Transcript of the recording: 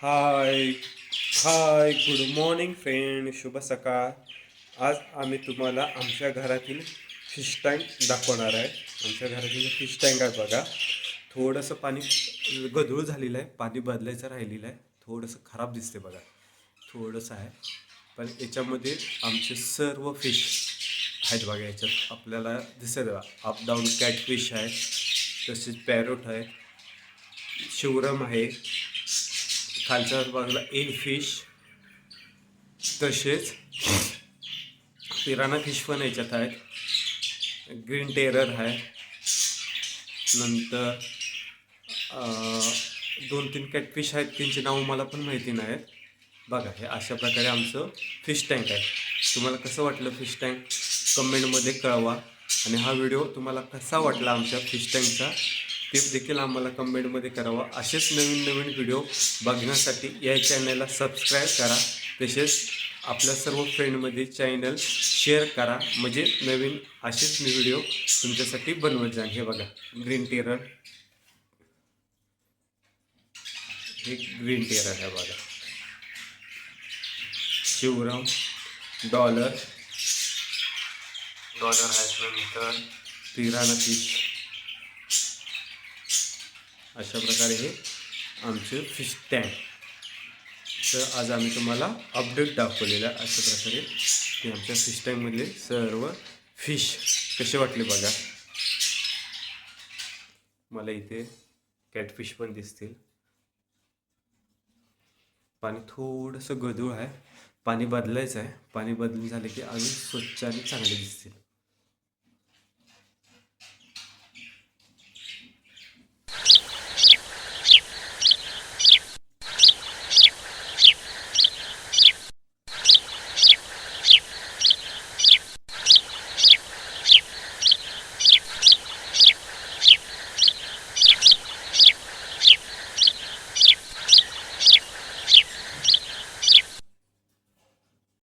हाय hi good morning friend, शुभ सकाळ. आज आम्ही तुम्हाला आमच्या घरातील फिश टँक दाखवणार आहे. आमच्या घरातील फिश टँक आहे बघा. थोडंसं पाणी गढूळ झालेलं आहे, पाणी बदलायचं राहिलेलं आहे. थोडंसं खराब दिसते बघा, थोडंसं आहे. पण याच्यामध्ये आमचे सर्व फिश आहेत बघा. याच्यात आपल्याला दिसत बघा, अप डाऊन कॅटफिश आहे, तसेच पॅरोट आहे, शिवरम आहे, खालच्या बाजूला एल फिश, तसेच पिराना फिश पण याच्यात आहेत. ग्रीन टेरर आहे. नंतर 2-3 कॅटफिश आहेत, त्यांची नावं मला पण माहिती नाहीत बघा. हे अशा प्रकारे आमचं फिश टँक आहे. तुम्हाला कसं वाटलं फिश टँक कमेंटमध्ये कळवा. आणि हा व्हिडिओ तुम्हाला कसा वाटला आमच्या फिश टँकचा ते देखील आम्हाला कमेंटमध्ये करावा. असेच नवीन नवीन व्हिडिओ बघण्यासाठी या चॅनलला सबस्क्राईब करा. तसेच आपल्या सर्व फ्रेंडमध्ये चॅनल शेअर करा, म्हणजे नवीन असेच मी व्हिडिओ तुमच्यासाठी बनवत जाईन. हे बघा, ग्रीन टेरर, हे ग्रीन टेरर आहे बघा. शिवराम, डॉलर आहे. नंतर पिराना फिश. अशा प्रकारे हे आमचे फिश टँक. तर आज आम्ही तुम्हाला अपडेट दाखवलेला आहे. अशा प्रकारे ते आमच्या फिश टँकमधले सर्व फिश कसे वाटले बघा. मला इथे कॅटफिश पण दिसतील. पाणी थोडंसं गढूळ आहे, पाणी बदलायचं आहे. पाणी बदलून झाले की अजून स्वच्छ आणि चांगले दिसतील.